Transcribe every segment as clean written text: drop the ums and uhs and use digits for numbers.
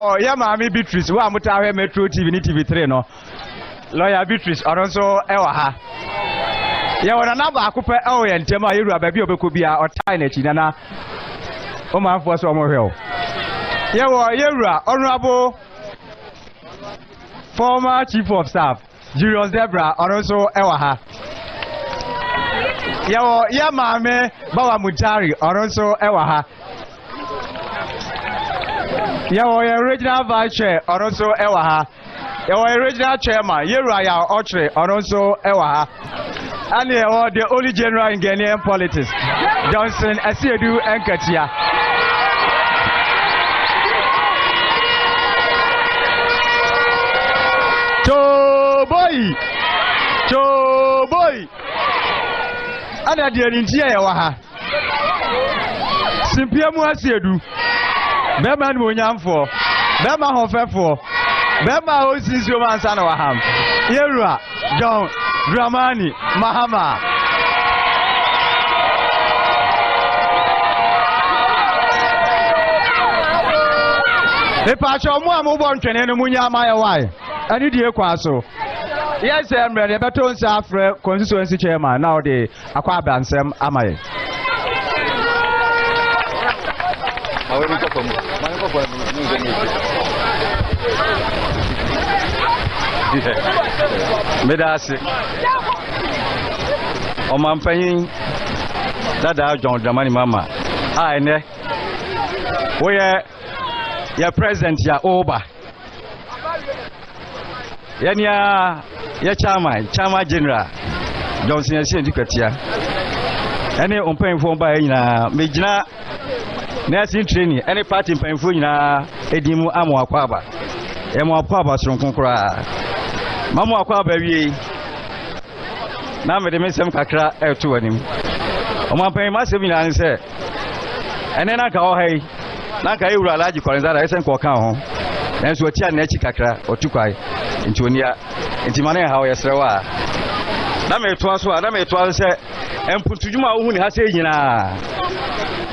Oh, yeah, Mammy Beatrice, who am I Metro TV, TV3, no. Lawyer Beatrice, or also Ewaha. Yeah, when another Akupa, oh, and Tema, you are baby, could be our tiny Chinana. Oh, my first one more hill. Yeah, well, yeah, honorable former Chief of Staff, Julius Debra, or also Ewaha. Yeah, Mammy, Bawa Mutari, or also Ewaha. Your original vice chair, or also Ewaha. Your original chairman, Yeraya Ochre, or also Ewaha. And the only general in Ghanaian politics, Johnson Asiedu and Katia. Choboy. And at the India Ewaha. Simpiamu Asiedu. Bema Munyamfo, Bema Hofefo, Bema Osis Roman Sanawaham, Yerua, John, Dramani, Mahama. The Pacho Muamubon Training Munyama, why? I need your quaso. Yes, I'm ready. Baton Safre, constituency chairman, now the Aquaban Sam Amay. Medasi Oman paying Dada John Dramani Mama. I ne where your president ya Oba Yanya ya Chama General Johnson Dikatia. Any on paying for by Majina nursing training, any party in Penfuna, Edimu Amo Aquaba, Emo Aquaba Strunkura, Mamo Aquaba, now with the Messam Kakra air to him. Oman paying massive in answer. And then I go, hey, Naka Ura Laji Corinza, I sent Kokao, and so Tia Nechi Kakra or Tukai into Nia, into Mane, how Yasrawa. Name twas what I may twas and put to Juma who has a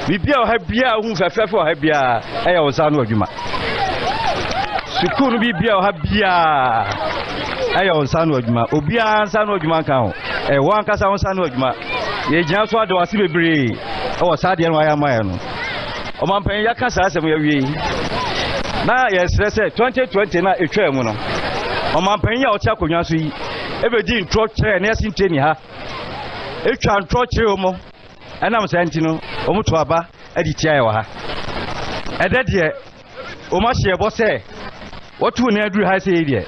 Bibia Habia, who have for Habia, I was on with you. She couldn't be Bia Habia. I was on with you. Obia, son of Jumacao, a one casa on San Wajma. Ye just what was to be or Sadian Wayamayan. Oman Payaka Sasa, we now, yes, let's say 2020 na a tremono. Oman Paya or Chakunasi, everything trot chair, nursing training her. If you are trot chair. And I'm saying, Omutuaba, Editiawa. And that year, Omashia was say, what will Nedru has said here?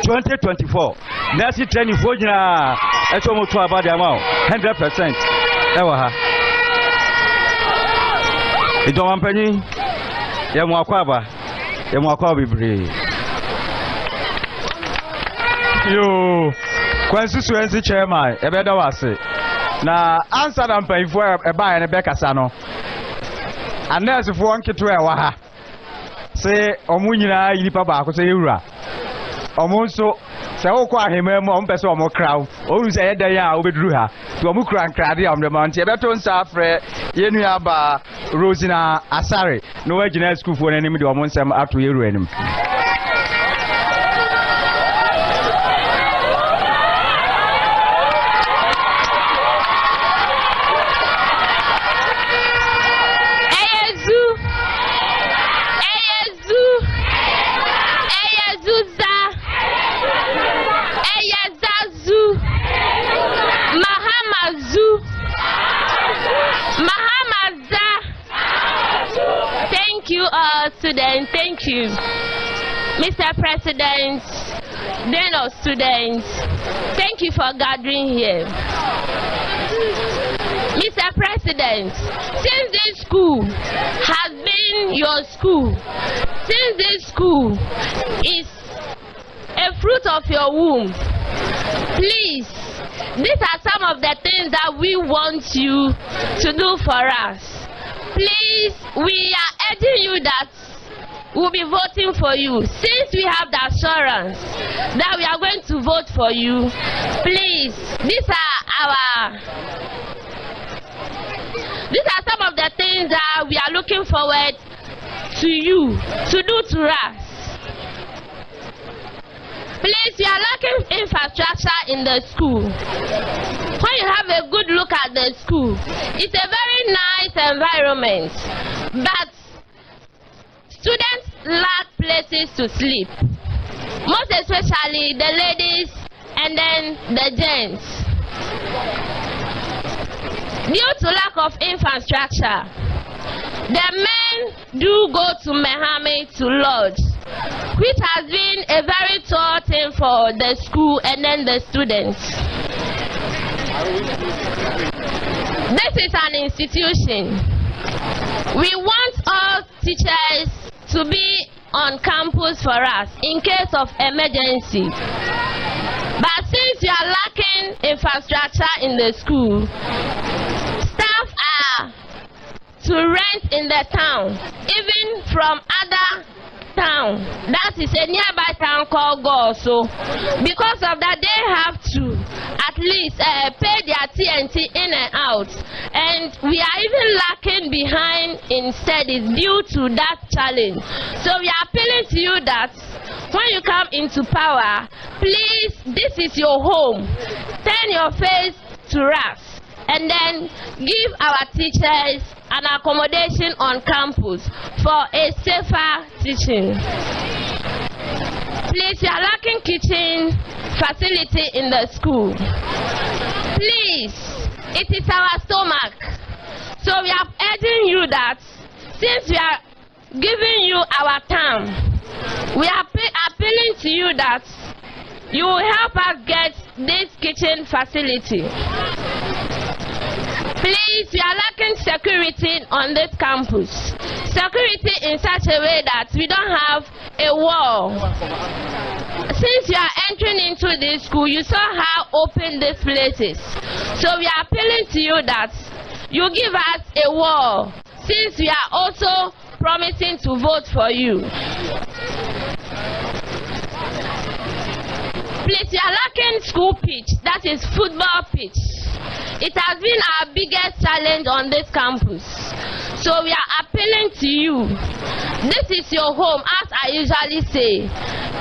2024, Nancy training for you at Omutuaba, the amount 100%. Ever. It don't want penny, Yamakwaba, Yamakwabi Bree. You, constituency chairman, a better was it. Na answer them pay for a buy and a Becca Sano. And there's a one kit to a waha. Say, Omunina, Yipaba, say, Ura. Omonso, so quite him on person more crowd. Always a day out with Ruha. To a Mukra and Cradi on the Monte. Beton Safre, Yenuaba, Rosina, Asari. No original school for an enemy to among some up to Uranum. Students, thank you. Mr. President, Dean of Students, thank you for gathering here. Mr. President, since this school has been your school, since this school is a fruit of your womb, please, these are some of the things that we want you to do for us. Please, we are urging you that we'll be voting for you. Since we have the assurance that we are going to vote for you, please, these are some of the things that we are looking forward to you to do to us. Please, you are lacking infrastructure in the school. When you have a good look at the school, it's a very nice environment, but students lack places to sleep, most especially the ladies and then the gents. Due to lack of infrastructure, the men do go to Mehame to lodge, which has been a very tall thing for the school and then the students. This is an institution. We want all teachers to be on campus for us in case of emergency. But since you are lacking infrastructure in the school, staff are to rent in the town, even from other town. That is a nearby town called Goso. Because of that, they have to at least pay their TNT in and out. And we are even lacking behind in studies due to that challenge. So we are appealing to you that when you come into power, please, this is your home. Turn your face to us and then give our teachers an accommodation on campus for a safer teaching. Please, we are lacking kitchen facility in the school. Please, it is our stomach. So we are urging you that since we are giving you our time, we are appealing to you that you will help us get this kitchen facility. Please, we are lacking security on this campus. Security in such a way that we don't have a wall. Since you are entering into this school, you saw how open this place is. So we are appealing to you that you give us a wall, since we are also promising to vote for you. Please, we are lacking school pitch, that is football pitch. It has been our biggest challenge on this campus. So we are appealing to you. This is your home, as I usually say.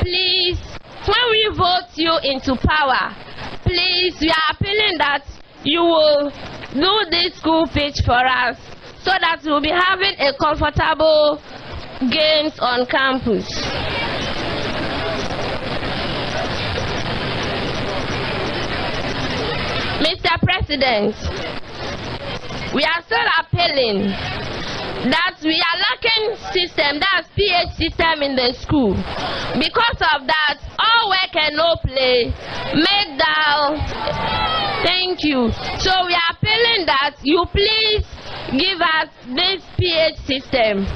Please, when we vote you into power, please, we are appealing that you will do this school pitch for us so that we will be having a comfortable games on campus. Mr. President, we are still appealing that we are lacking system, that's PH system in the school. Because of that, all work and no play, make down. Thank you. So we are appealing that you please give us this PH system.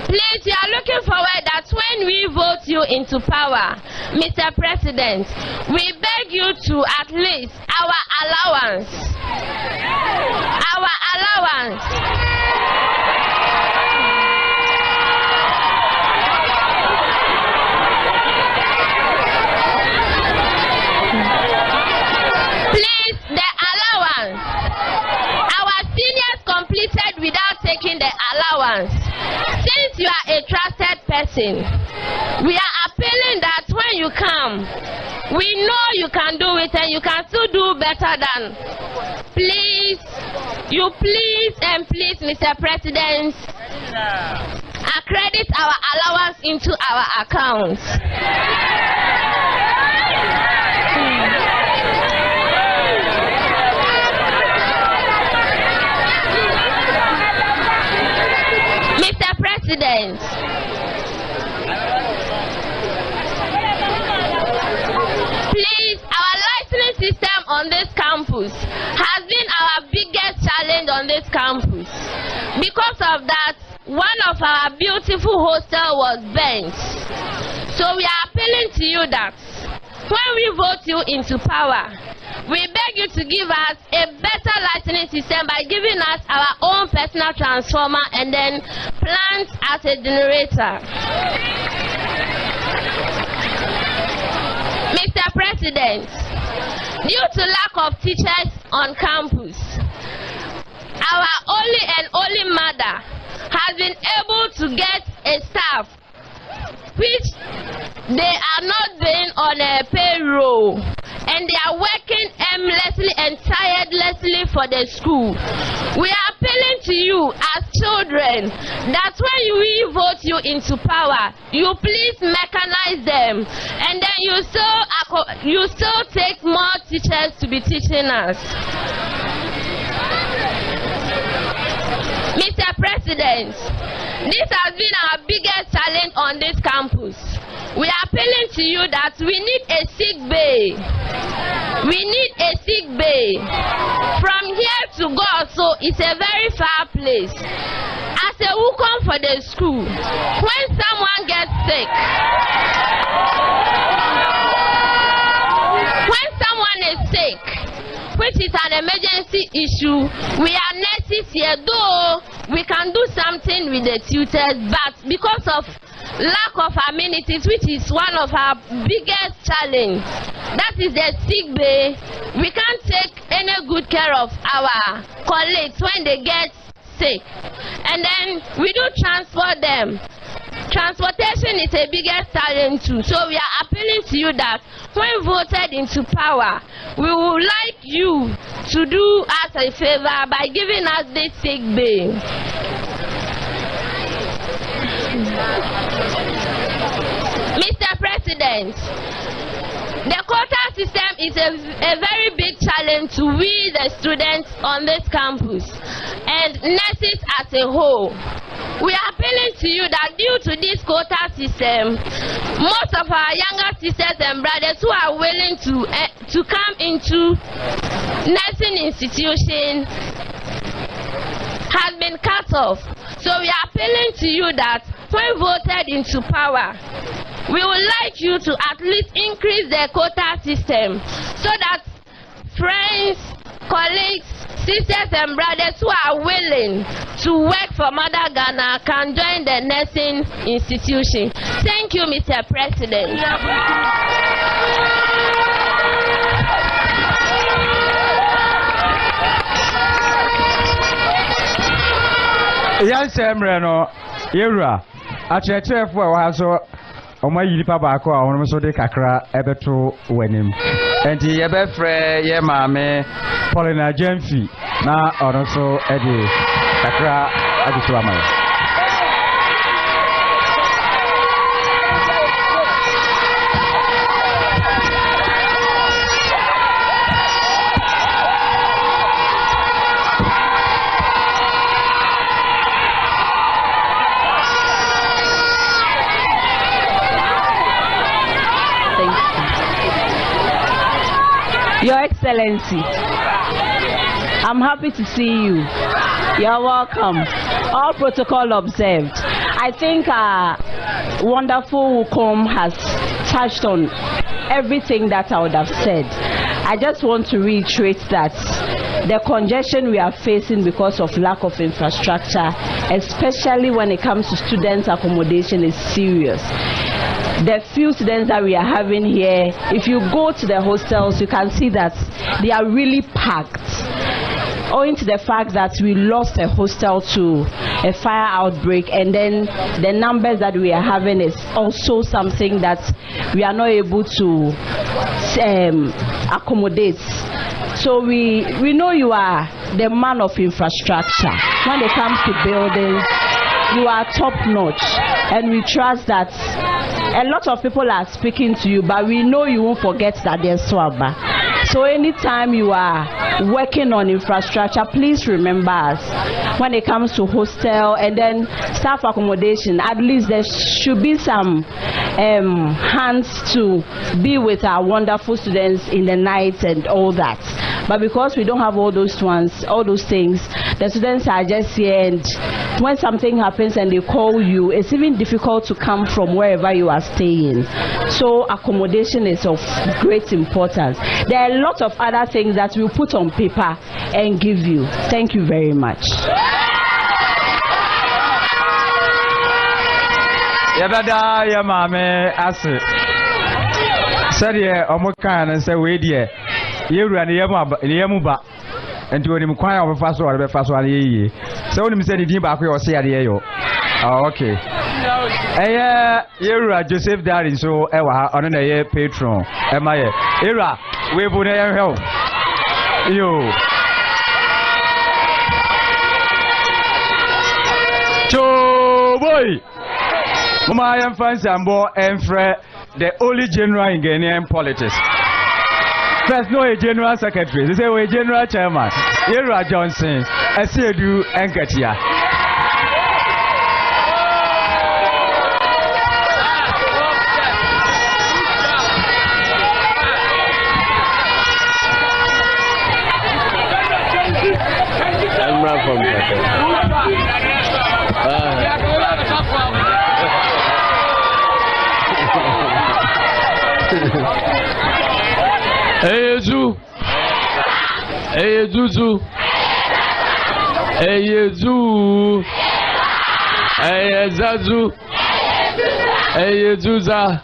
Please, we are looking forward that when we vote you into power, Mr. President, we beg you to at least our allowance. Our allowance. Please, the allowance. Our seniors completed without taking the allowance. Since you are a trusted person, we are appealing that when you come, we know you can do it and you can still do better than. Please, you please and please, Mr. President, accredit our allowance into our accounts. Mr. President, please, our licensing system on this campus has been our biggest challenge on this campus. Because of that, one of our beautiful hostels was burnt. So we are appealing to you that when we vote you into power, we beg you to give us a better licensing system by giving us our own personal transformer and then plants as a generator. Mr. President, due to lack of teachers on campus, our only and only mother has been able to get a staff which they are not being on a payroll and they are working aimlessly and tirelessly for the school. We are appealing to you as children that when we vote you into power, you please mechanize them, and then you still take more teachers to be teaching us. Mr. President, this has been our biggest challenge on this campus. We are appealing to you that we need a sick bay. We need a sick bay. From here to Goso is a very far place. As a welcome for the school, when someone gets sick, which is an emergency issue, we are nurses here, though we can do something with the tutors, but because of lack of amenities, which is one of our biggest challenge, that is the sick bay, we can't take any good care of our colleagues when they get sick, and then we do transport them. Transportation is a biggest challenge too, so we are appealing to you that when voted into power, we would like you to do us a favor by giving us this sick bay. Mr. President, the quota system is a very big challenge to we the students on this campus and nurses as a whole. We are appealing to you that due to this quota system, most of our younger sisters and brothers who are willing to come into nursing institutions has been cut off. So we are appealing to you that when voted into power, we would like you to at least increase the quota system so that friends, colleagues, sisters and brothers who are willing to work for Mother Ghana can join the nursing institution. Thank you, Mr. President. Yes, Emreno, Yura, a church for Haso. Oma yilipa baako a wono so de kakra ebeto wanim enti ye be frɛ ye maame Paulina Jamfi na ono so e de kakra agiso amaye. Your Excellency, I'm happy to see you. You're welcome. All protocol observed. I think our wonderful Wukom has touched on everything that I would have said. I just want to reiterate that the congestion we are facing because of lack of infrastructure, especially when it comes to students' accommodation, is serious. The few students that we are having here, if you go to the hostels, you can see that they are really packed. Owing to the fact that we lost a hostel to a fire outbreak, and then the numbers that we are having is also something that we are not able to accommodate. So we know you are the man of infrastructure. When it comes to buildings, you are top notch, and we trust that a lot of people are speaking to you, but we know you won't forget Dadiesoaba. So anytime you are working on infrastructure, please remember us. When it comes to hostel and then staff accommodation, at least there should be some hands to be with our wonderful students in the night and all that. But because we don't have all those ones, all those things, the students are just here, and when something happens and they call you, it's even difficult to come from wherever you are staying. So accommodation is of great importance. There are a lot of other things that we'll put on paper and give you. Thank you very much. Yabada ya mame ase. Sadiye omokan and say we die. Yewura ne yemu ba. Enti woni mkwan obefa so obefa so ale ye. Se woni mi se ni din ba ko yo se ade ye yo. Ah okay. Era Joseph Daddy so ewa on a patron. Am I? Era, we would help you. Cho boy, my am fans and more and Fred, the only general in Ghanaian politics. First, no a general secretary. They say we general chairman. Era Johnson, I see you and Katia. Hey Zu, hey Zuzu, hey Zu, hey Zazu, hey Zuza.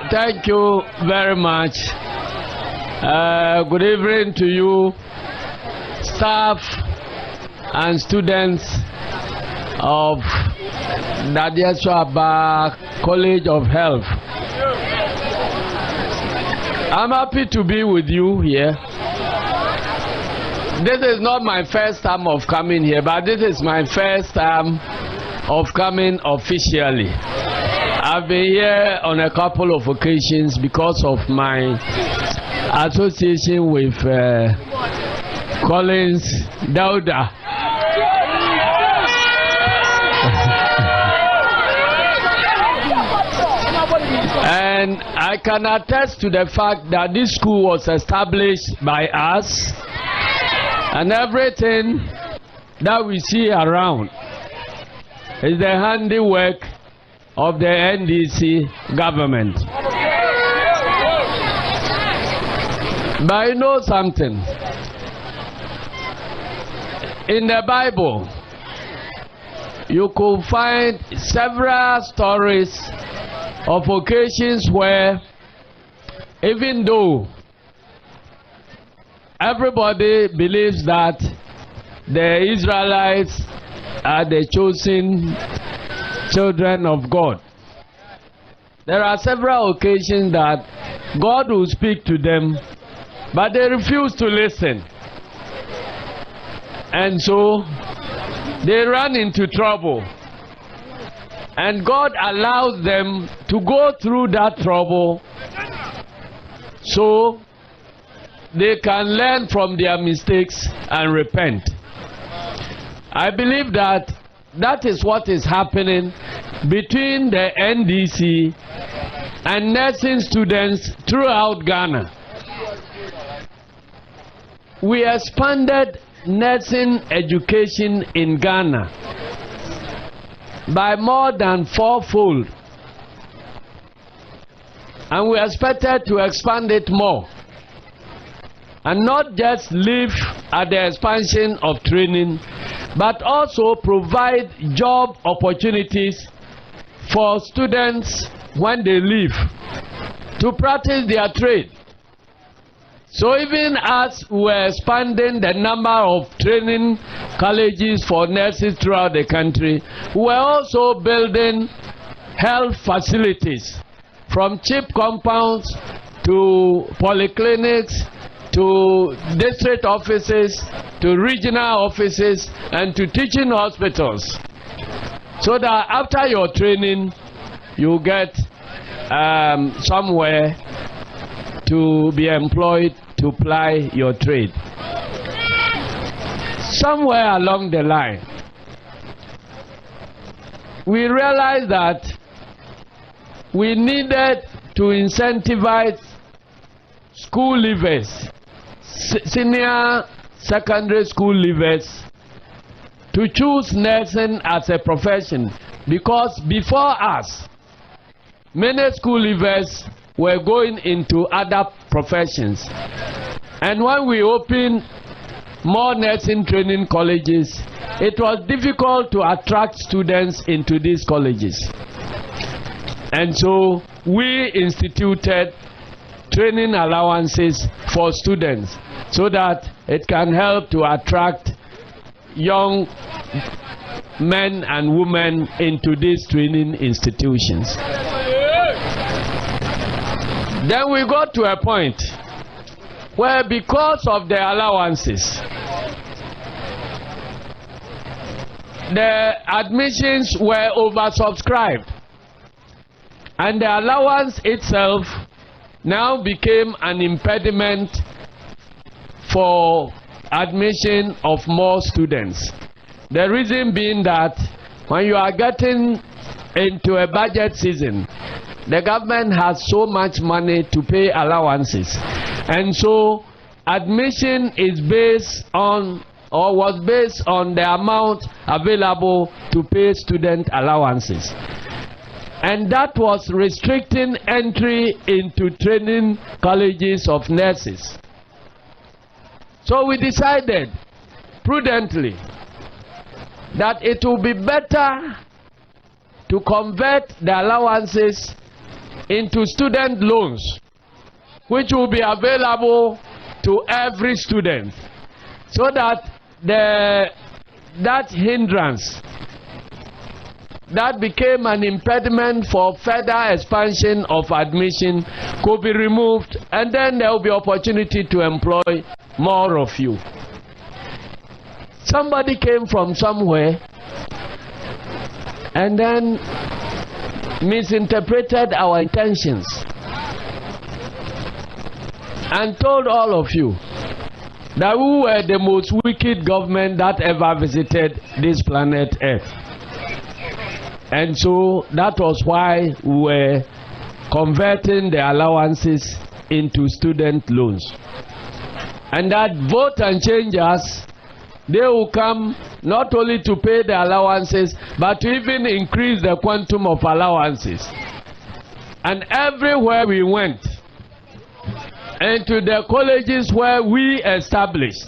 Thank you very much. Good evening to you, staff and students of Dadiesoaba College of Health. I'm happy to be with you here. This is not my first time of coming here, but this is my first time of coming officially. I've been here on a couple of occasions because of my association with Collins Dauda. And I can attest to the fact that this school was established by us, and everything that we see around is the handiwork of the NDC government. But you know something? In the Bible, you could find several stories of occasions where, even though everybody believes that the Israelites are the chosen children of God, there are several occasions that God will speak to them, but they refuse to listen. And so they run into trouble. And God allows them to go through that trouble so they can learn from their mistakes and repent. I believe that that is what is happening between the NDC and nursing students throughout Ghana. We expanded nursing education in Ghana by more than fourfold, and we expected to expand it more, and not just live at the expansion of training, but also provide job opportunities for students when they leave to practice their trade. So even as we're expanding the number of training colleges for nurses throughout the country, we're also building health facilities, from cheap compounds to polyclinics to district offices to regional offices and to teaching hospitals, so that after your training you get somewhere to be employed to ply your trade. Somewhere along the line, we realized that we needed to incentivize school leavers, senior secondary school leavers, to choose nursing as a profession, because before us, many school leavers were going into other professions. And when we opened more nursing training colleges, it was difficult to attract students into these colleges. And so we instituted training allowances for students so that it can help to attract young men and women into these training institutions. Then we got to a point where, because of the allowances, the admissions were oversubscribed, and the allowance itself now became an impediment for admission of more students. The reason being that when you are getting into a budget season, the government has so much money to pay allowances, and so admission is based on, or was based on, the amount available to pay student allowances, and that was restricting entry into training colleges of nurses. So we decided prudently that it will be better to convert the allowances into student loans, which will be available to every student, so that that hindrance that became an impediment for further expansion of admission could be removed, and then there will be opportunity to employ more of you. Somebody came from somewhere and then misinterpreted our intentions and told all of you that we were the most wicked government that ever visited this planet Earth. And so that was why we were converting the allowances into student loans. And that vote and changers, they will come not only to pay the allowances, but to even increase the quantum of allowances. And everywhere we went, into the colleges where we established,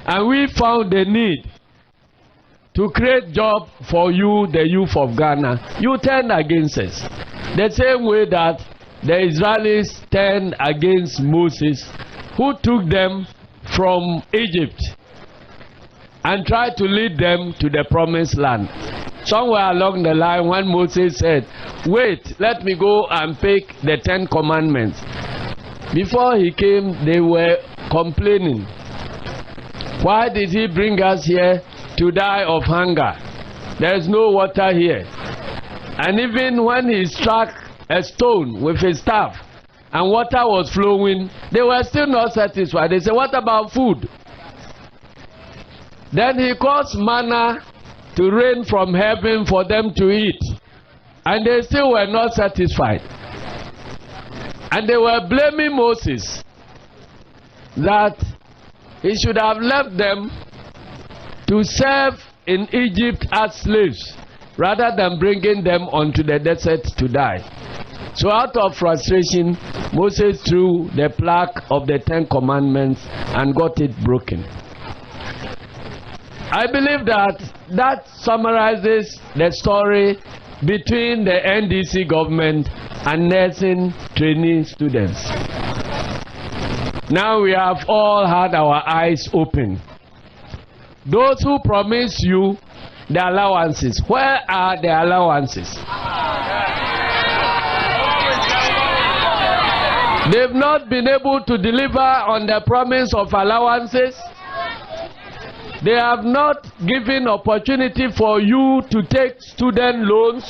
and we found the need to create job for you, the youth of Ghana, you turned against us. The same way that the Israelis turned against Moses, who took them from Egypt and tried to lead them to the promised land. Somewhere along the line, when Moses said, "Wait, let me go and pick the 10 commandments." Before he came, they were complaining. Why did he bring us here to die of hunger? There is no water here. And even when he struck a stone with his staff and water was flowing, they were still not satisfied. They said, "What about food?" Then he caused manna to rain from heaven for them to eat, and they still were not satisfied. And they were blaming Moses that he should have left them to serve in Egypt as slaves rather than bringing them onto the desert to die. So out of frustration, Moses threw the plaque of the 10 commandments and got it broken. I believe that summarizes the story between the NDC government and nursing trainee students. Now we have all had our eyes open. Those who promise you the allowances, where are the allowances? They've not been able to deliver on the promise of allowances. They have not given opportunity for you to take student loans,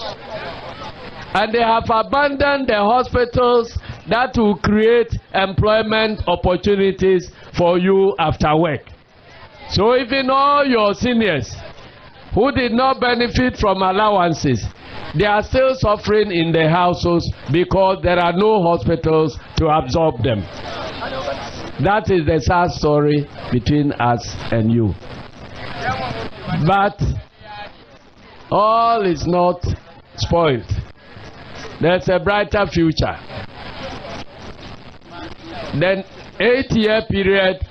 and they have abandoned the hospitals that will create employment opportunities for you after work. So even all your seniors who did not benefit from allowances, they are still suffering in their households because there are no hospitals to absorb them. That is the sad story between us and you. But all is not spoiled. There's a brighter future. Then 8-year period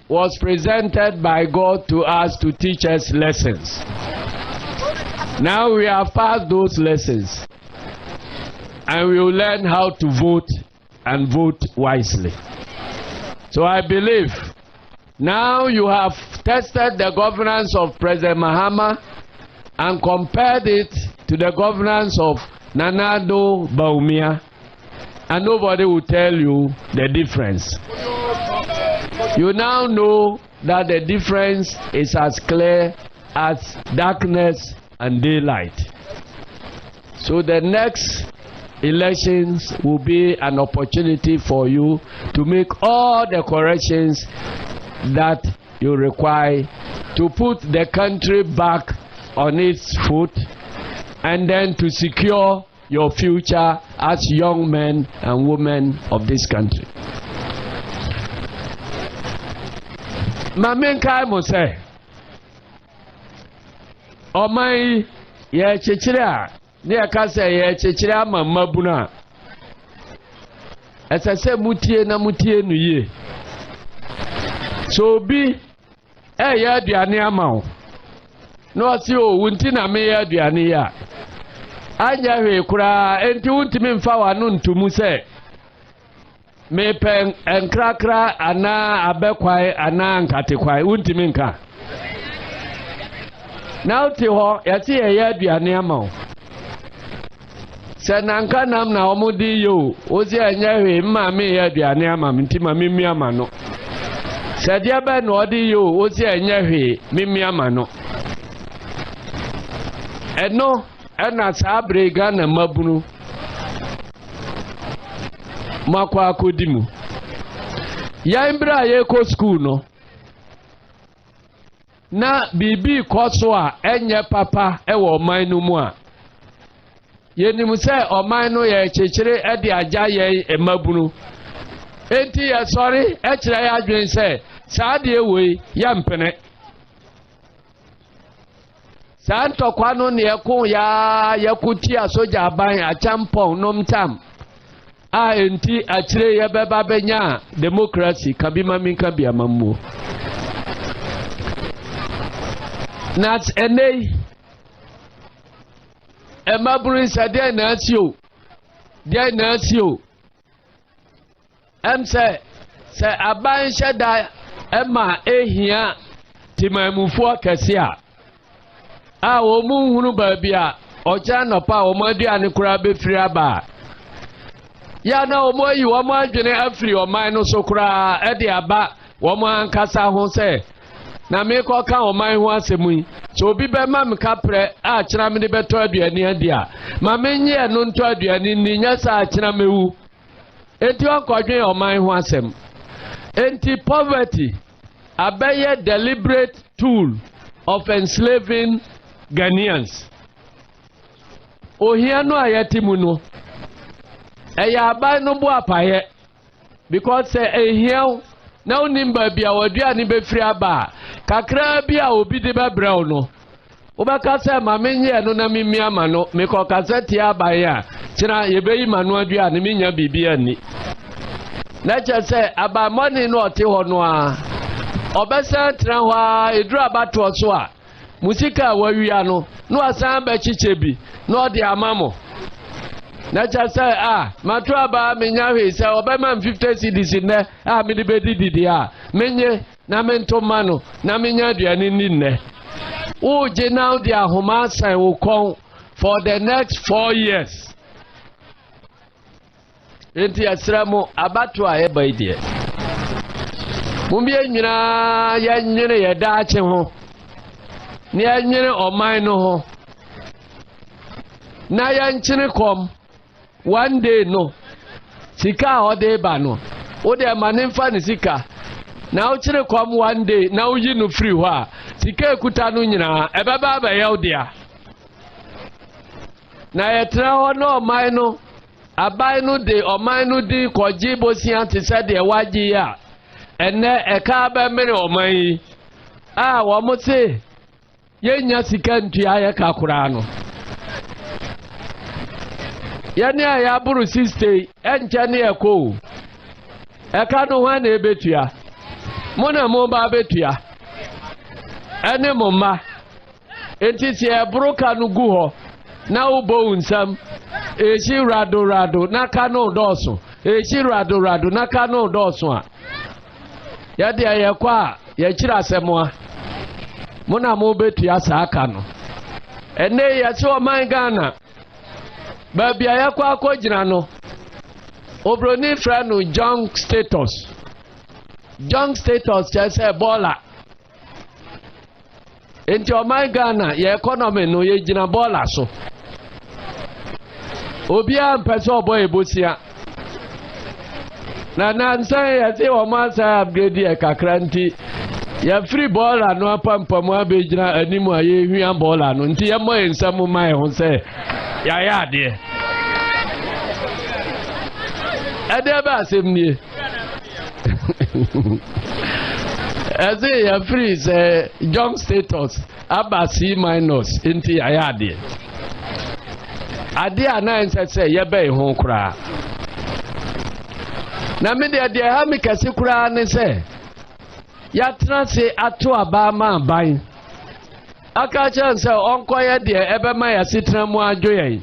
was presented by God to us to teach us lessons. Now we have passed those lessons, and we will learn how to vote and vote wisely. So I believe now you have tested the governance of President Mahama and compared it to the governance of Nana Addo Bawumia, and nobody will tell you the difference. You now know that the difference is as clear as darkness and daylight. So the next elections will be an opportunity for you to make all the corrections that you require to put the country back on its foot and then to secure your future as young men and women of this country. Mamenkai mo say omai ye chichira ne aka say ye chichira mamabuna esese mutie na mutie nu ye so bi ye aduane amawo no si o wunti na me ye aduane ya anya hwe kura enti wuntimi mfa wanu ntumu say me pen enkrakra ana abekwai ana nkatekwai wuntimi nka now ti ho yati ye aduane amawo se nanka nam na omudi yo ozi anya hwe mma me ye aduane amam nti ma memi amano se dia be no odi yo ozi anya hwe memi amano eno ena sabre Ghana mabunu makwa akodimu ya imbra ye ko school no na bibi koso a enye papa ewo man no mu a yenim se oman no ye chechire e de aja ye emabunu enti ye sorry e kire ya adwen se saade ewoi ya mpene santo kwano ne yakun ya yakuti asoja aban achampon nomtam a enti akire ye beba benya democracy kabima minka biamammo nat enei emaburu sade na asio de na asio emse se aban sheda ema ehia timamufu akese a omu hunu babia oja nopa omadu anikura befiri aba ya na omoyi womo adwene afiri oman no sokura e de aba womo ankasa ho se na me ko ka oman ho asemu so obi be mam kapre a kira me de beto aduani adi a ma menye no nto aduani ni nya sa kira mewu enti onkodwen oman ho asem enti poverty abaye deliberate tool of enslaving Ghanaians. Ohiano ayetimu no. Eya abai no bo apaye because say ehia na onimba bia wadua ni befiri aba kakra bia obi de bebrɛ no. Obaka say ma menye no na mimi ama no me ko kaseti abai a kira yebeyi manu adua ni minya bibia ni. Na che say aba money no ote ho no a obesa tra ho a eduru abato so a musika wawia no no asan ba chichebi no de amamo na cha say matu aba menya hwe say obema 50 cedis ne me de bedidi a menye na mentoma no na menya aduane ni ne o je now de ahoma san wo kon for the next 4 years enti asramo abato a eba idie mumbie nyina ya nyene ya daache ho ni anyere oman no ho na ya nchine kom one day no sika o de ba no o de manimfa ni sika na o chire kom one day na o yi no free ho a sika ekuta no nyina ebeba ba ya odia na yetra ho no oman no abai no de oman no di koji bosia te se de waji ya ene eka ba mere oman yi wo mo se yenya sika ntua ya kakura no yani ya buru 60 enche ne eko eka no hwa na ebetua mona mo ba betua ene mo ma enti se eburu ka no gu ho na ubo nsam echi rado na ka no doso echi rado na ka no doso a ya de ya kwa ya kira asemo a Mona mo betua saa aka no. Ene ye se o man Ghana. Ba bia ya kwa akogina no. Obroni fra no young status. Young status just say baller. Enti o man Ghana ye economy no ye gina baller so. Obi am pese obo ebosia. Na nansan ya se o ma sa upgrade e kakra nti ya free baller no apampam abegina animu aye hwia baller no nti ye mo ensam mai ho se ya ya de. Ade ba semnie. As a free say young status aba C- into ayade. Ade ana say ye be ho kura. Na me de ha me kase kura ne say ya tra se ato aba ma ban. Aka chan say onkoye de ebe ma ya sitran mu adwoye.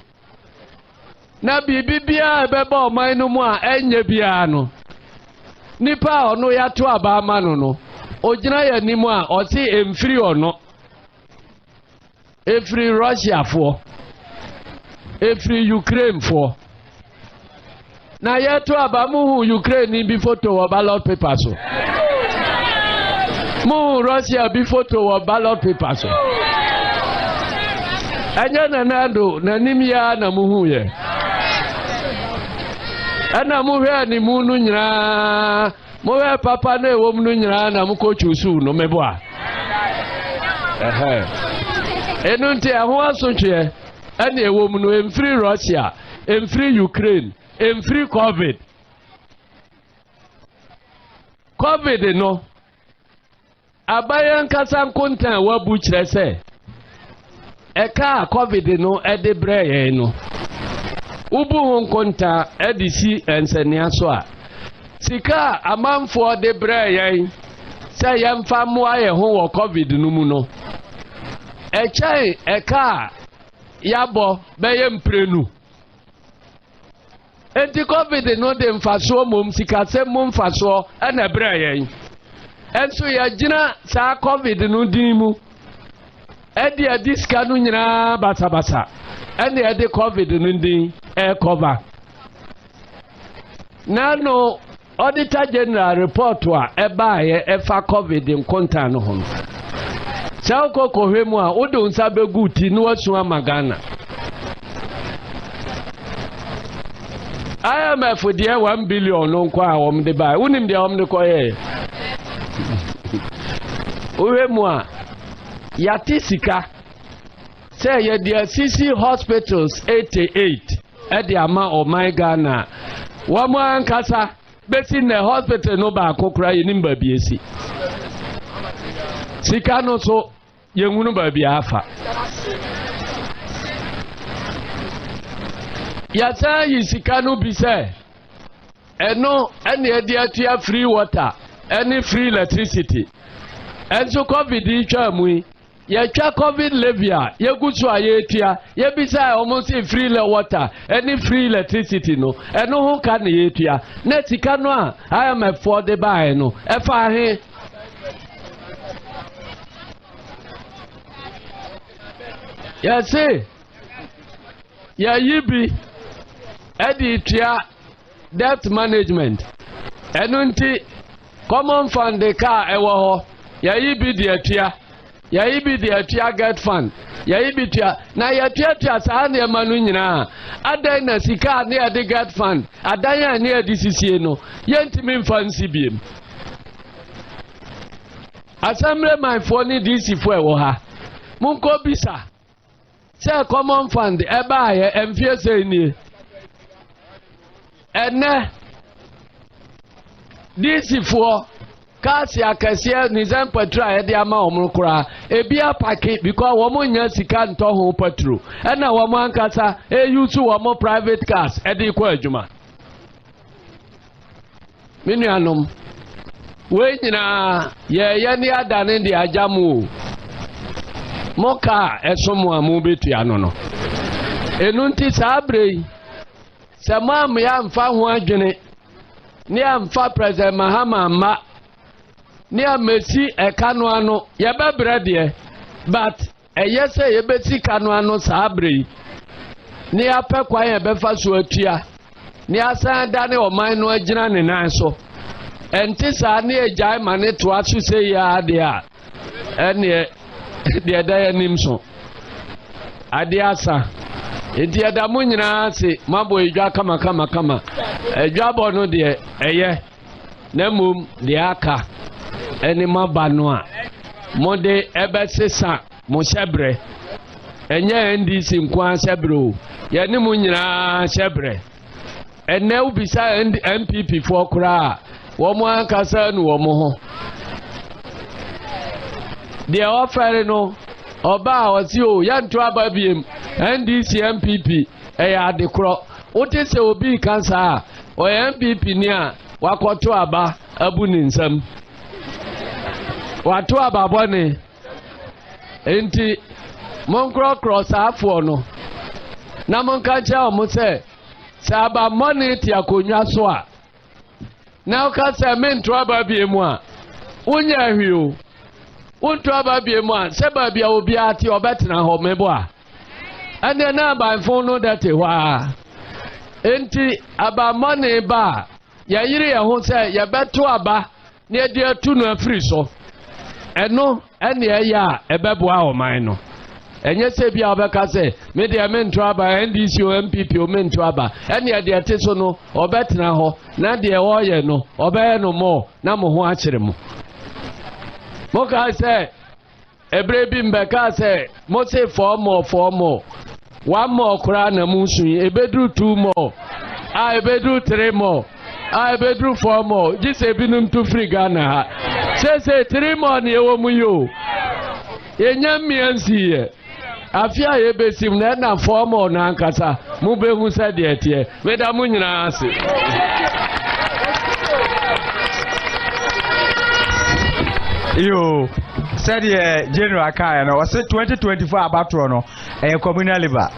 Na bibia ebe ba o man no mu a enye bia no. Nipa ono ya to aba ma no. Ojina ya nimu a osi emfiri ono efiri Russia for efiri Ukraine for na ya to abamu Ukraine ni bi photo wa ballot paper so mu Russia bi photo wa ballot paper so anya na nado na nimya na muhu ye ana muhwe ni munu nyina mowe papa na ewo mnu nyina na mko chusu no meboa enu nti aho asotwe ene ewo mnu emfiri Russia emfiri Ukraine emfiri covid no abayan kasa nkontan wa bu kire se eka covid no ede breye no ubu nkonta edisi ensenia so a sika amanfo de breye say yemfa moa ye ho wo covid no mu no echai eka yabo beye mprenu enti covid no de mfaso mom sika se mom mfaso na breye enso ya gina sa covid no din mu edi adiska no nyina basa ene edi covid no din cover nano Auditor General report wa eba ye efa covid nkonta no ho. Sa okoko hwemu a odo nsa beguti no wasu amagana. IMF de 1 billion no kwa wom de ba. Unim de wom de koye. Ohwemu a yati sika. Say ye de CC hospitals 88 e de ama o my Ghana. Wamu ankasa besi na hospital no ba akokura yenim ba biesi sika no so yenhunu ba bia afa ya ta yi sika no bi se eno ene edi atua free water any free electricity enso covid twa mu ya twa covid levia ye gusu aye tia ye bisa almost free water any free electricity no eno ho ka na ye tia na tika no a I am for the buy no e fa he ya say ya yibi edi tia debt management eno nti common fund de ka ewo ho ya yibi de atua ya ibi de atua get fund ya ibi tua na ya tua saa na manu nyina adan na sika na ya de get fund adan ya na ya de sisie no yentimi mfansi biem assembly my for ni DC for ewo ha munko bisa say common fund e ba ye emfie say ni ene DC for kasi akasia nizam petrol e de ama omukura ebia pake because wo nya sika nto ho petrol e na wo ankasa e use wo private cars e de kwa adwuma minuanom we nyina ye ni adane de ajamu moka esomo amu betua no no enu nti sabre samam ya mfa ho adwene ni amfa president Mahama ma ni amesi ekano ano ye bebre de but yes ye beti kanu ano sabre ni apɛ kwan ye befa so atua ni asan da ne oman no agina ne nan so enti sa ne agyae ma ne to aso se ya de a ene de da ya nim so ade asa enti ada mo nyina se mabo edwa kama edwa bo no de eye na mum de aka eni maba no a mo de ebe sesa mo hyebre enye ndc nkwa hyebre o ye ni mo nyina hyebre ene ubisa MPP for kura wo mo ankasa nu wo mo ho de offer no oba wasi o ya nto aba biem NDC MPP eya de kro wote se obi kansa o MPP ni a wakoto aba abu ni nsam wato aba bone enti monkro cross afo no na monka cha o mo se aba money ti akonwa so a na o ka se mento aba biem a wonya hwi o wonto aba biem a se ba bia obi ati obetena ho mebo a ande na ba fon no date wa enti aba money ba ya yiri ya ho se ya beto aba na e de atu no afiri so eno ene ya ebebo a o man no enye se bia obeka se me de mento aba NDC o MPP o mento aba ene de ate so no obetena ho na de wo ye no obe no mo na mo ho a kire mo moka se ebre bi mbeka se mo se 4 more 1 more kura na musu ebedru 2 more ebedru 3 more ebedru 4 more jise binum to free Ghana ha se 3 more ni ewo mu yo enya miansi ye afia ye besim na 4 more na ankasa mu be hu se de etie meda mu nyina ase yo said general car no was 2024 abatro no communal liver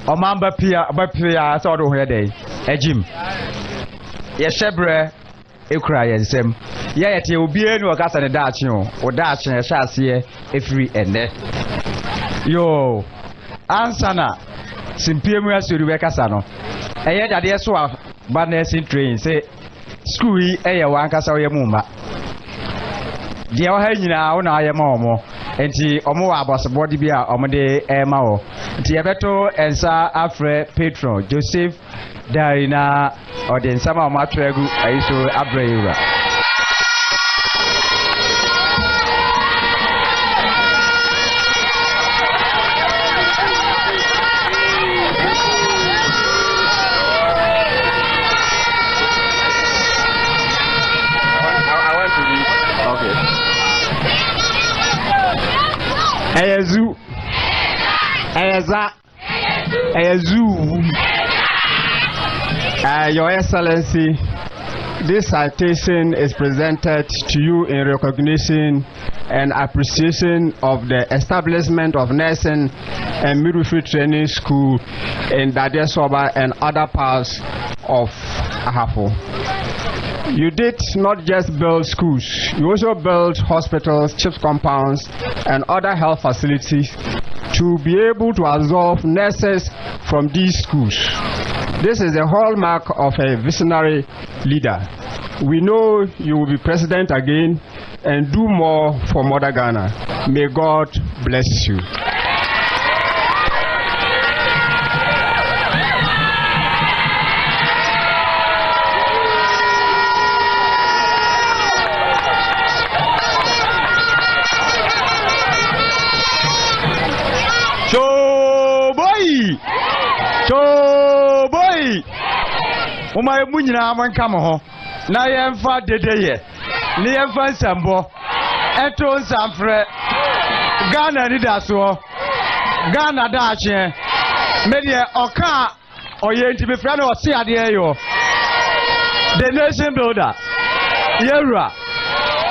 o man ba pia so do ho dey ejim ye shebre ekura ye nsem ye yete obi enu o kasa ne daachi o daachi ye hyase efiri ene yo ansana simpiemu asori be kasa no eye dade so ba nursing train say school yi eye wan kasa o ye mumba de o ha nyina o na aye ma omo enti omo wa abosebo de bia omo de ma o enti yebeto ensa afre patron Joseph Darina o de ensa ma o ma tregu ayiso abrayura Ayazu Your Excellency, this citation is presented to you in recognition and appreciation of the establishment of nursing and midwifery training school in Dadiesoaba and other parts of Ahafo. You did not just build schools, you also built hospitals, chief compounds, and other health facilities to be able to absorb nurses from these schools. This is the hallmark of a visionary leader. We know you will be president again and do more for Mother Ghana. May God bless you. Uma munyina manka mo ho na yemfa dedeye ni yemfa nsambo eto nsamfre Ghana ni daso Ghana da ache medie oka oyenti be fra na o se ade yo the nation builder Yera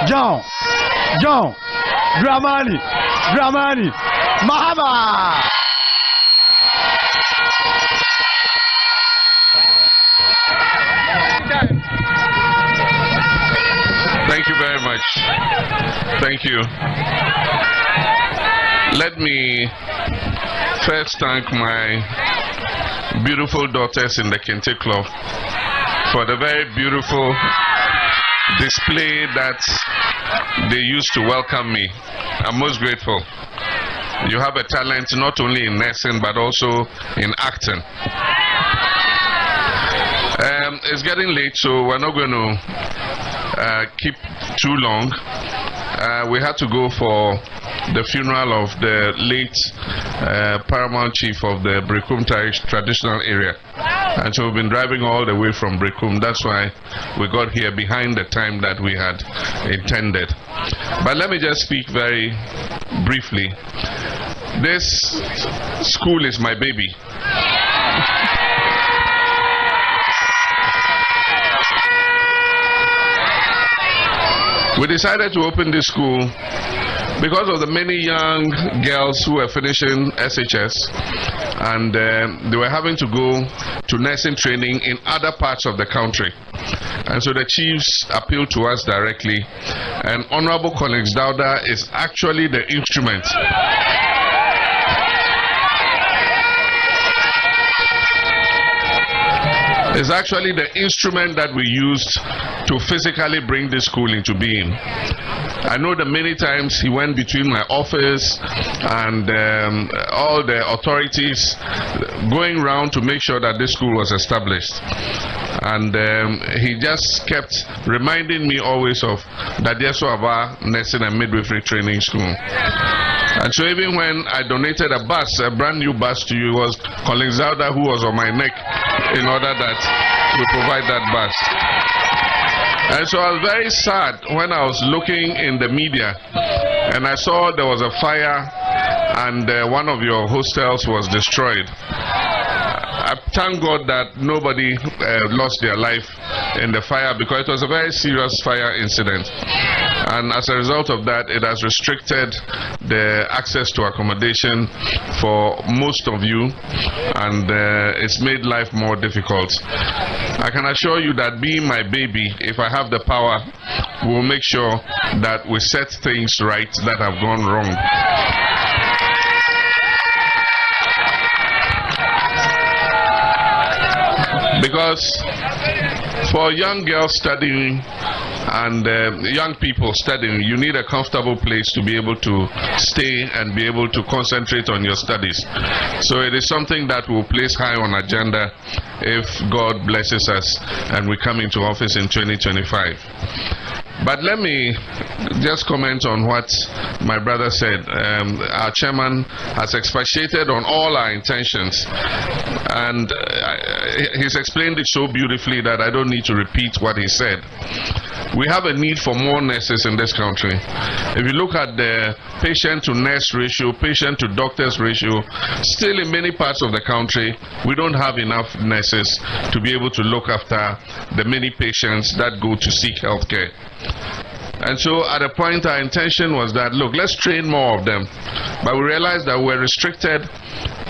John Dramani Mahama. Thank you very much. Thank you. Let me first thank my beautiful daughters in the Kente Club for the very beautiful display that they used to welcome me. I'm most grateful. You have a talent not only in nursing but also in acting. It's getting late, so we're not going to keep too long. We had to go for the funeral of the late paramount chief of the Brekum traditional area. And so we've been driving all the way from Brekum. That's why we got here behind the time that we had intended. But let me just speak very briefly. This school is my baby. We decided to open this school because of the many young girls who were finishing SHS and they were having to go to nursing training in other parts of the country. And so the chiefs appealed to us directly, and Honorable Collins Dauda is actually the instrument. It's actually the instrument that we used to physically bring this school into being. I know that many times he went between my office and all the authorities going around to make sure that this school was established. And he just kept reminding me always of Dadiesoaba Nursing and Midwifery Training School. And so even when I donated a bus, a brand new bus to you, it was Collins Dauda who was on my neck in order that we provide that bus. And so I was very sad when I was looking in the media and I saw there was a fire and one of your hostels was destroyed. I thank God that nobody lost their life in the fire, because it was a very serious fire incident. And as a result of that, it has restricted the access to accommodation for most of you, and it's made life more difficult. I can assure you that being my baby, if I have the power, we will make sure that we set things right that have gone wrong. Because for young girls studying and young people studying, you need a comfortable place to be able to stay and be able to concentrate on your studies. So it is something that we'll place high on agenda if God blesses us and we come into office in 2025. But let me just comment on what my brother said. Our chairman has expatiated on all our intentions, and he's explained it so beautifully that I don't need to repeat what he said. We have a need for more nurses in this country. If you look at the patient to nurse ratio, patient to doctors ratio, still in many parts of the country, we don't have enough nurses to be able to look after the many patients that go to seek health care. And so at a point our intention was that, look, let's train more of them. But we realized that we're restricted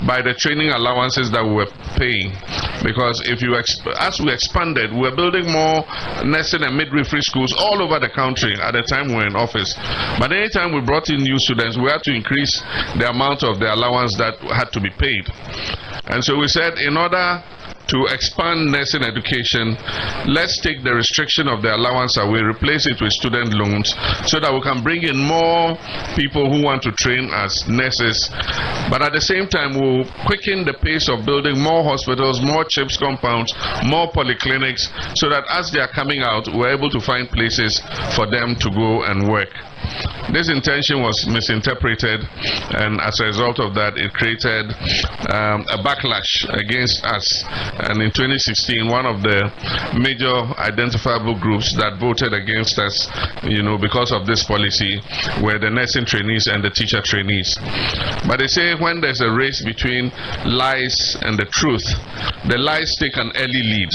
by the training allowances that we were paying. Because if you as we expanded, we're building more nursing and midwifery schools all over the country at the time we were in office. But anytime we brought in new students, we had to increase the amount of the allowance that had to be paid. And so we said, in order to expand nursing education, let's take the restriction of the allowance away, replace it with student loans, so that we can bring in more people who want to train as nurses. But at the same time, we'll quicken the pace of building more hospitals, more CHIPS compounds, more polyclinics, so that as they are coming out, we're able to find places for them to go and work. This intention was misinterpreted, and as a result of that, it created a backlash against us. And in 2016, one of the major identifiable groups that voted against us, because of this policy, were the nursing trainees and the teacher trainees. But they say when there's a race between lies and the truth, the lies take an early lead.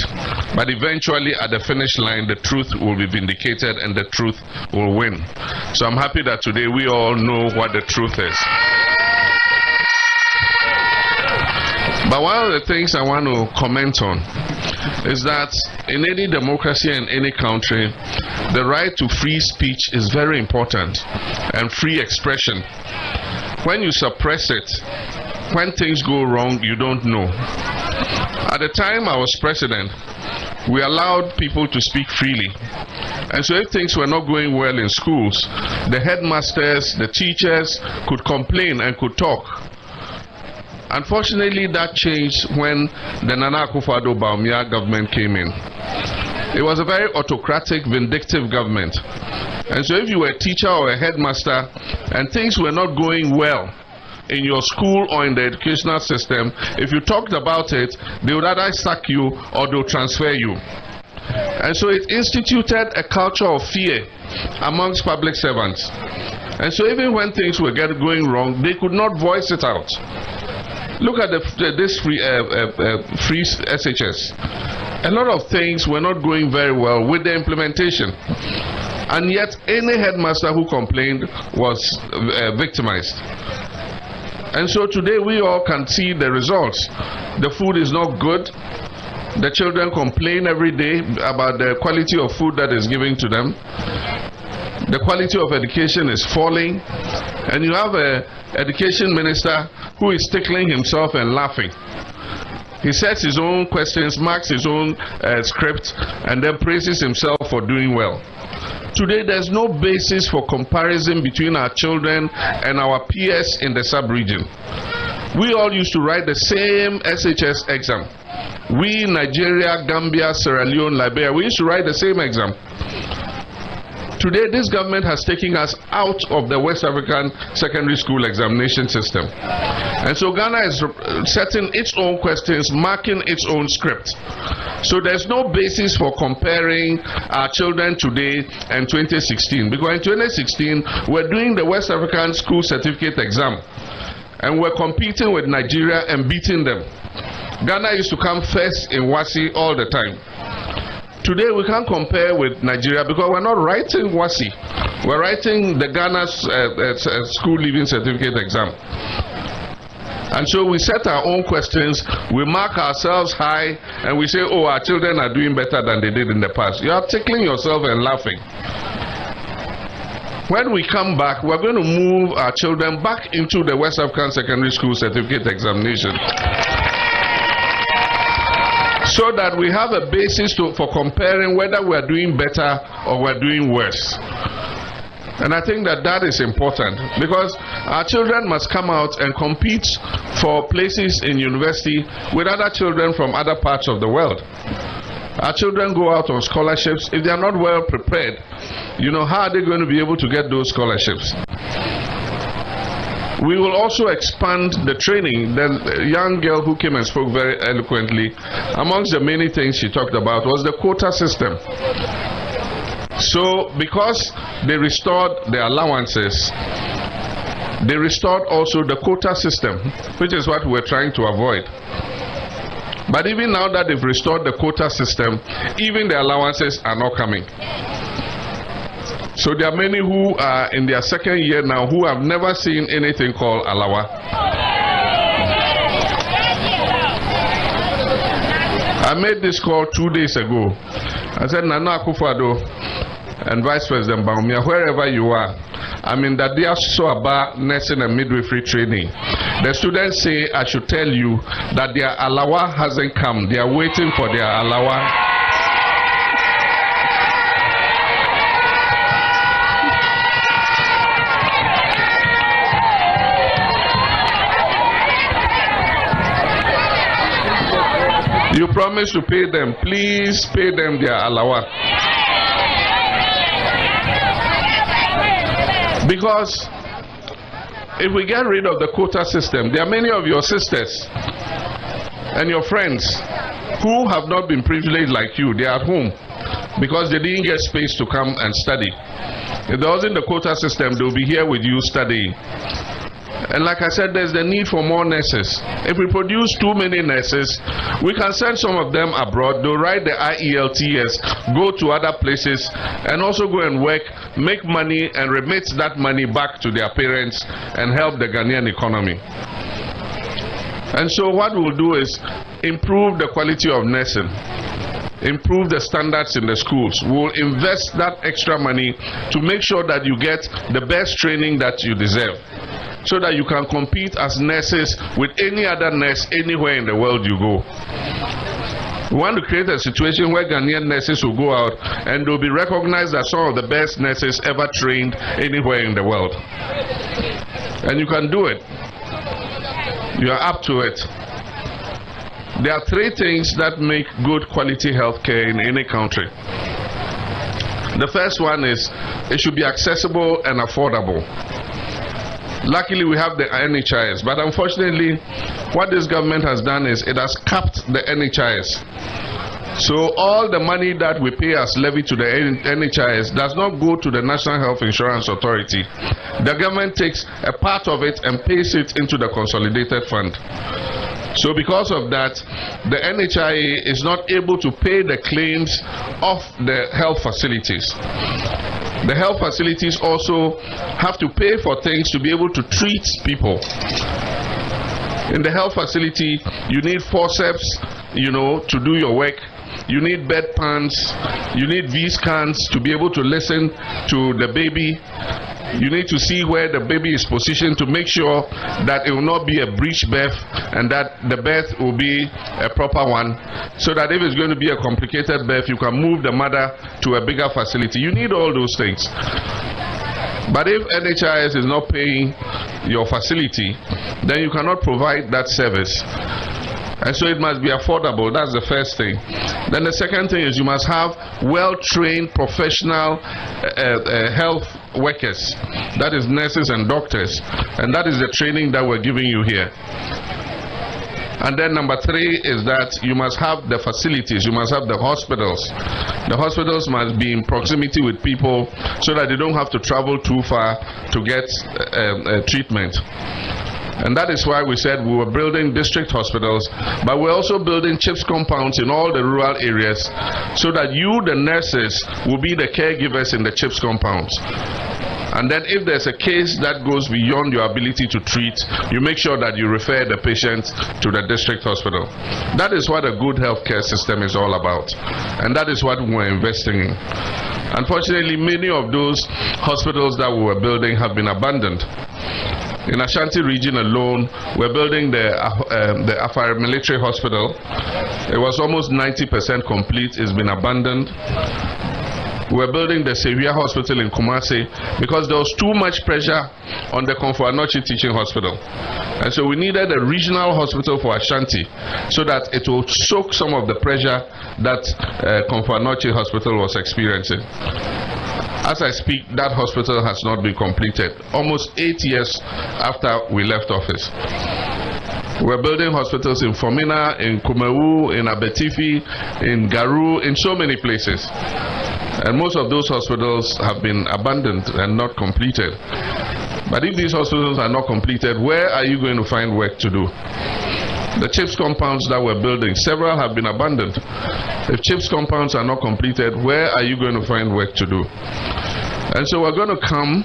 But eventually, at the finish line, the truth will be vindicated and the truth will win. So I'm happy that today we all know what the truth is. But one of the things I want to comment on is that in any democracy in any country, the right to free speech is very important, and free expression. when you suppress it, when things go wrong, you don't know. At the time I was president, we allowed people to speak freely. And so if things were not going well in schools, the headmasters, the teachers could complain and could talk. Unfortunately, that changed when the Nana Akufo-Addo Bawumia government came in. It was a very autocratic, vindictive government. And so if you were a teacher or a headmaster and things were not going well in your school or in the educational system, if you talked about it, they would either sack you or they'll transfer you. And so it instituted a culture of fear amongst public servants. And so even when things were going wrong, they could not voice it out. Look at this free SHS. A lot of things were not going very well with the implementation. And yet any headmaster who complained was victimized. And so today we all can see the results. The food is not good. The children complain every day about the quality of food that is given to them. The quality of education is falling. And you have an education minister who is tickling himself and laughing. He sets his own questions, marks his own script, and then praises himself for doing well. Today, there's no basis for comparison between our children and our peers in the sub-region. We all used to write the same SHS exam. We, Nigeria, Gambia, Sierra Leone, Liberia, we used to write the same exam. Today, this government has taken us out of the West African secondary school examination system. And so Ghana is setting its own questions, marking its own script. So there's no basis for comparing our children today and 2016. Because in 2016, we're doing the West African school certificate exam. And we're competing with Nigeria and beating them. Ghana used to come first in WASI all the time. Today we can't compare with Nigeria because we're not writing WASI. We're writing the Ghana's school leaving certificate exam. And so we set our own questions, we mark ourselves high, and we say, oh, our children are doing better than they did in the past. You are tickling yourself and laughing. When we come back, we're going to move our children back into the West African secondary school certificate examination, so that we have a basis for comparing whether we are doing better or we're doing worse. And I think that is important, because our children must come out and compete for places in university with other children from other parts of the world. Our children go out on scholarships. If they are not well prepared, how are they going to be able to get those scholarships? We will also expand the training. The young girl who came and spoke very eloquently, amongst the many things she talked about was the quota system. So because they restored the allowances, they restored also the quota system, which is what we're trying to avoid. But even now that they've restored the quota system, even the allowances are not coming. So there are many who are in their second year now who have never seen anything called alawa. I made this call 2 days ago. I said, Nana Akufo-Addo and Vice President Bawumia, wherever you are, I'm in Dadiesoaba nursing and midwifery training. The students say I should tell you that their alawa hasn't come. They are waiting for their alawa. You promise to pay them. Please pay them their alawa. Because if we get rid of the quota system, there are many of your sisters and your friends who have not been privileged like you. They are at home because they didn't get space to come and study. If there wasn't the quota system, they'll be here with you studying. And like I said, there's the need for more nurses. If we produce too many nurses, we can send some of them abroad. They'll write the IELTS, go to other places, and also go and work, make money, and remit that money back to their parents and help the Ghanaian economy. And so what we'll do is improve the quality of nursing. improve the standards in the schools. We will invest that extra money to make sure that you get the best training that you deserve, so that you can compete as nurses with any other nurse anywhere in the world you go. We want to create a situation where Ghanaian nurses will go out and they'll be recognized as some of the best nurses ever trained anywhere in the world. And you can do it. You are up to it. There are three things that make good quality healthcare in any country. The first one is it should be accessible and affordable. Luckily, we have the NHIS, but unfortunately, what this government has done is it has capped the NHIS. So all the money that we pay as levy to the NHIS does not go to the National Health Insurance Authority. The government takes a part of it and pays it into the consolidated fund. So because of that, the NHIA is not able to pay the claims of the health facilities. The health facilities also have to pay for things to be able to treat people. In the health facility, you need forceps, to do your work. You need bedpans. You need V-scans to be able to listen to the baby. You need to see where the baby is positioned to make sure that it will not be a breech birth and that the birth will be a proper one, so that if it's going to be a complicated birth, you can move the mother to a bigger facility. You need all those things. But if NHIS is not paying your facility, then you cannot provide that service. And so it must be affordable. That's the first thing. Then the second thing is you must have well-trained professional health workers. That is nurses and doctors. And that is the training that we're giving you here. And then number three is that you must have the facilities. You must have the hospitals. The hospitals must be in proximity with people so that they don't have to travel too far to get treatment. And that is why we said we were building district hospitals, but we're also building CHIPS compounds in all the rural areas so that you, the nurses, will be the caregivers in the CHIPS compounds. And then if there's a case that goes beyond your ability to treat, you make sure that you refer the patient to the district hospital. That is what a good healthcare system is all about. And that is what we're investing in. Unfortunately, many of those hospitals that we were building have been abandoned. In Ashanti region alone, we're building the Afar Military Hospital. It was almost 90% complete. It's been abandoned. We're building the Sevilla Hospital in Kumasi because there was too much pressure on the Komfo-Anokye Teaching Hospital. And so we needed a regional hospital for Ashanti so that it will soak some of the pressure that Komfo-Anokye Hospital was experiencing. As I speak, that hospital has not been completed, almost 8 years after we left office. We're building hospitals in Fomina, in Kumewu, in Abetifi, in Garu, in so many places. And most of those hospitals have been abandoned and not completed. But if these hospitals are not completed, where are you going to find work to do? The CHIPS compounds that we're building, several have been abandoned. If CHIPS compounds are not completed, where are you going to find work to do? And so we're going to come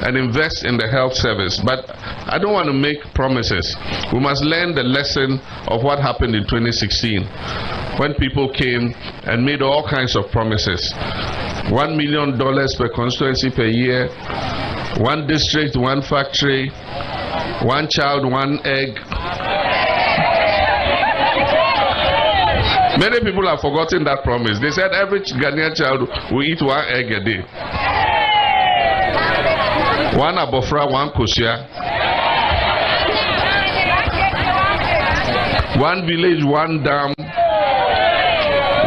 and invest in the health service. But I don't want to make promises. We must learn the lesson of what happened in 2016 when people came and made all kinds of promises. $1 million per constituency per year, one district, one factory, one child, one egg. Many people have forgotten that promise. They said every Ghanaian child will eat one egg a day. One abofra, one kosia. One village, one dam.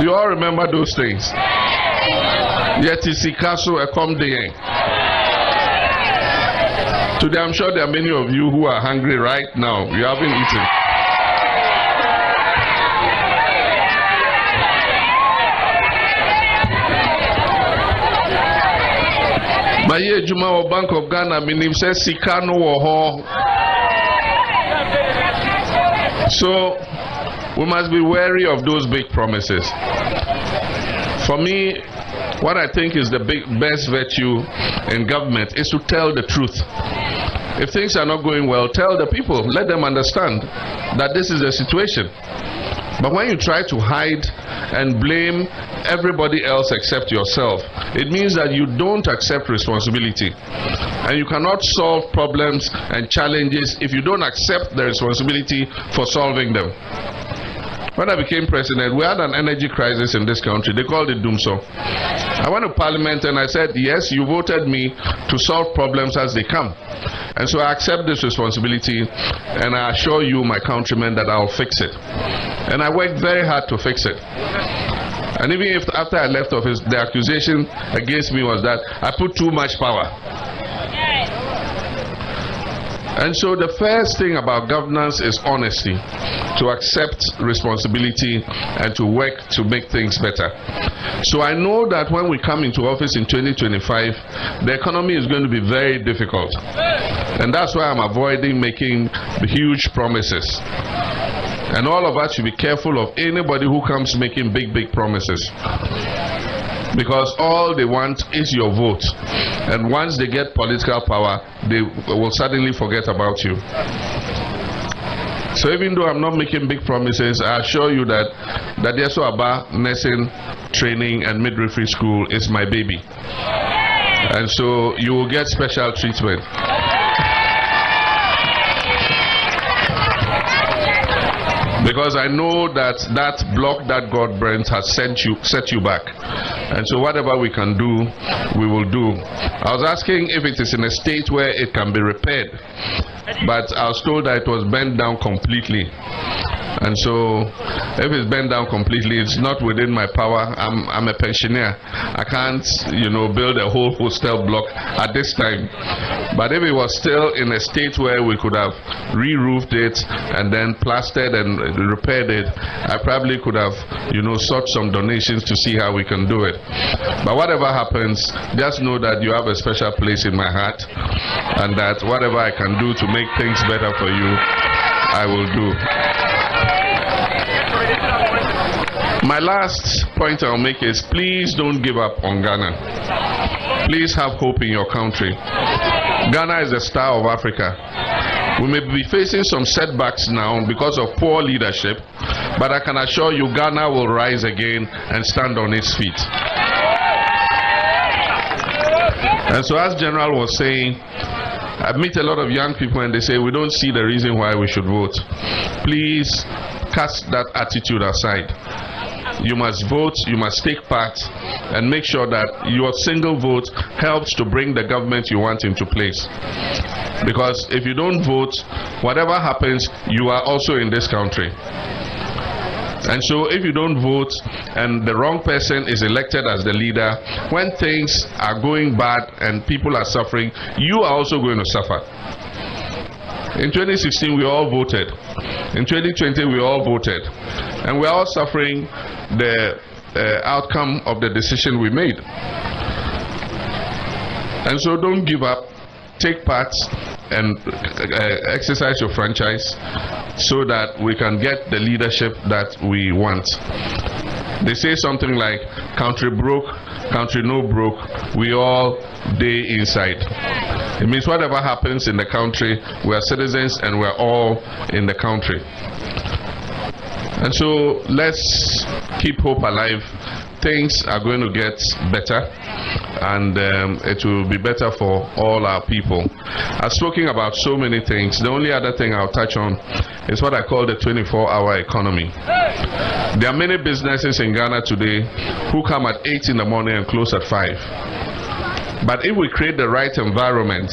You all remember those things. Yet Isikaso Ekomdeye. Today I'm sure there are many of you who are hungry right now. You haven't eaten. Maye Juma or Bank of Ghana minim says Sikano or So we must be wary of those big promises. For me, what I think is the best virtue in government is to tell the truth. If things are not going well, tell the people, let them understand that this is the situation. But when you try to hide and blame everybody else except yourself, it means that you don't accept responsibility. And you cannot solve problems and challenges if you don't accept the responsibility for solving them. When I became president, we had an energy crisis in this country. They called it Doomso. I went to Parliament and I said, yes, you voted me to solve problems as they come. And so I accept this responsibility, and I assure you, my countrymen, that I'll fix it. And I worked very hard to fix it. And even if after I left office, the accusation against me was that I put too much power. And so the first thing about governance is honesty, to accept responsibility and to work to make things better. So I know that when we come into office in 2025, the economy is going to be very difficult. And that's why I'm avoiding making huge promises. And all of us should be careful of anybody who comes making big promises. Because all they want is your vote. And once they get political power, they will suddenly forget about you. So even though I'm not making big promises, I assure you that Dadiesoaba Nursing Training and Midwifery School is my baby. And so you will get special treatment. Because I know that that block that God burnt has set you back. And so whatever we can do, we will do. I was asking if it is in a state where it can be repaired. But I was told that it was bent down completely. And so if it's bent down completely, it's not within my power. I'm a pensioner. I can't, build a whole hostel block at this time. But if it was still in a state where we could have re-roofed it and then plastered and repaired it, I probably could have, sought some donations to see how we can do it. But whatever happens, just know that you have a special place in my heart, and that whatever I can do to make things better for you, I will do. My last point I'll make is, please don't give up on Ghana. Please have hope in your country. Ghana is the star of Africa. We may be facing some setbacks now because of poor leadership, but I can assure you Ghana will rise again and stand on its feet. And so, as General was saying, I meet a lot of young people and they say we don't see the reason why we should vote. Please cast that attitude aside. You must vote, you must take part, and make sure that your single vote helps to bring the government you want into place. Because if you don't vote, whatever happens, you are also in this country. And so if you don't vote and the wrong person is elected as the leader, when things are going bad and people are suffering, you are also going to suffer. In 2016 we all voted. In 2020 we all voted. And we are all suffering the outcome of the decision we made. And so don't give up. Take part and exercise your franchise so that we can get the leadership that we want. They say something like, country broke, country no broke, we all day inside. It means whatever happens in the country, we are citizens and we are all in the country. And so let's keep hope alive. Things are going to get better, and it will be better for all our people. I've spoken about so many things. The only other thing I'll touch on is what I call the 24-hour economy. There are many businesses in Ghana today who come at 8 in the morning and close at 5. But if we create the right environment,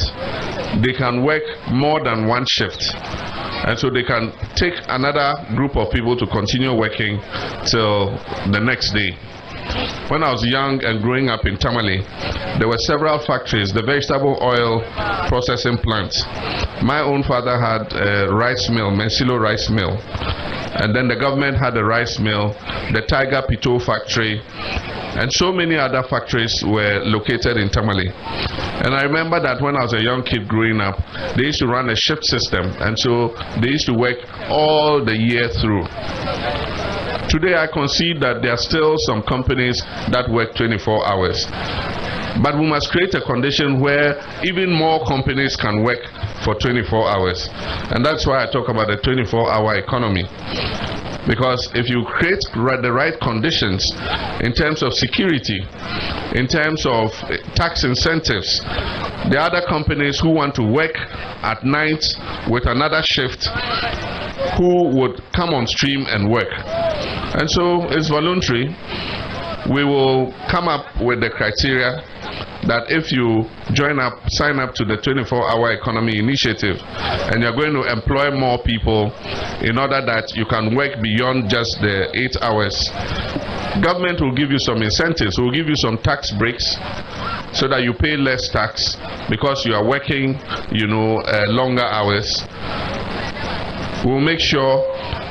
they can work more than one shift. And so they can take another group of people to continue working till the next day. When I was young and growing up in Tamale, there were several factories, the vegetable oil processing plants. My own father had a rice mill, Mensilo rice mill. And then the government had a rice mill, the Tiger Pito factory, and so many other factories were located in Tamale. And I remember that when I was a young kid growing up, they used to run a shift system, and so they used to work all the year through. Today I concede that there are still some companies that work 24 hours. But we must create a condition where even more companies can work for 24 hours. And that's why I talk about the 24-hour economy. Because if you create the right conditions in terms of security, in terms of tax incentives, the other companies who want to work at night with another shift who would come on stream and work. And so it's voluntary. We will come up with the criteria that if you sign up to the 24-hour economy initiative, and you're going to employ more people in order that you can work beyond just the 8 hours, government will give you some incentives, will give you some tax breaks so that you pay less tax because you are working, longer hours. We'll make sure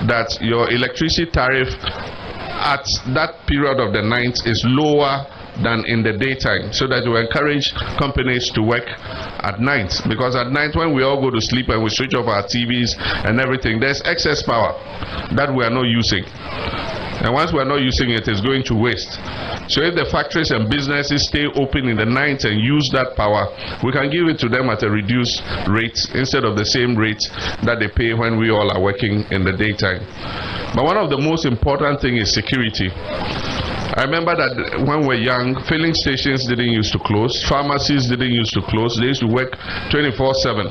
that your electricity tariff at that period of the night is lower than in the daytime, so that you encourage companies to work at night, because at night when we all go to sleep and we switch off our TVs and everything, there's excess power that we are not using, and once we are not using it, it's going to waste. So if the factories and businesses stay open in the night and use that power, we can give it to them at a reduced rate instead of the same rate that they pay when we all are working in the daytime. But one of the most important things is security. I remember that when we were young, filling stations didn't used to close, pharmacies didn't used to close, they used to work 24/7.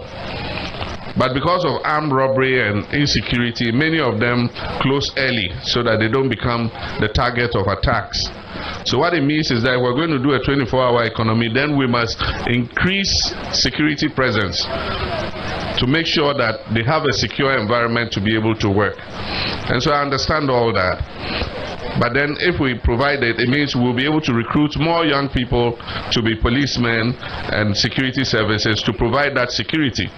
But because of armed robbery and insecurity, many of them close early so that they don't become the target of attacks. So what it means is that we're going to do a 24-hour economy, then we must increase security presence to make sure that they have a secure environment to be able to work. And so I understand all that. But then if we provide it, it means we'll be able to recruit more young people to be policemen and security services to provide that security.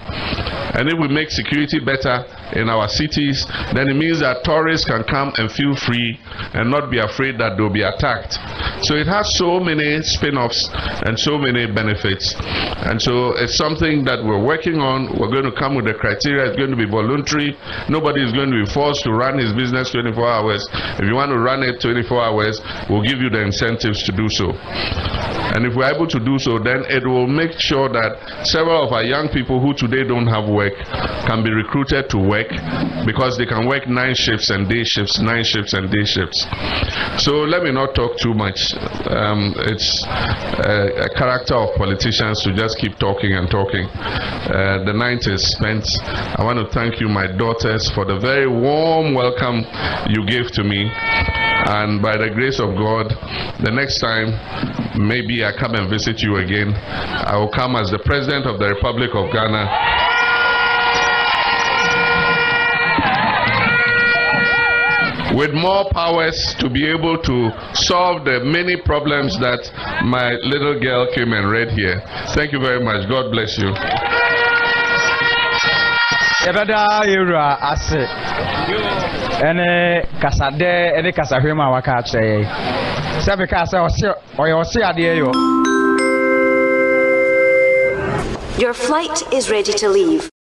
And if we make security better in our cities, then it means that tourists can come and feel free and not be afraid that they'll be attacked. So it has so many spin-offs and so many benefits. And so it's something that we're working on. We're going to come with the criteria. It's going to be voluntary. Nobody is going to be forced to run his business 24 hours. If you want to run it 24 hours, we'll give you the incentives to do so. And if we're able to do so, then it will make sure that several of our young people who today don't have work can be recruited to work, because they can work 9 shifts and day shifts, 9 shifts and day shifts. So let me not talk too much. It's a character of politicians to just keep talking and talking. The night is spent. I want to thank you, my daughters, for the very warm welcome you gave to me. And by the grace of God, the next time maybe I come and visit you again, I will come as the President of the Republic of Ghana. With more powers to be able to solve the many problems that my little girl came and read here. Thank you very much. God bless you. Your flight is ready to leave.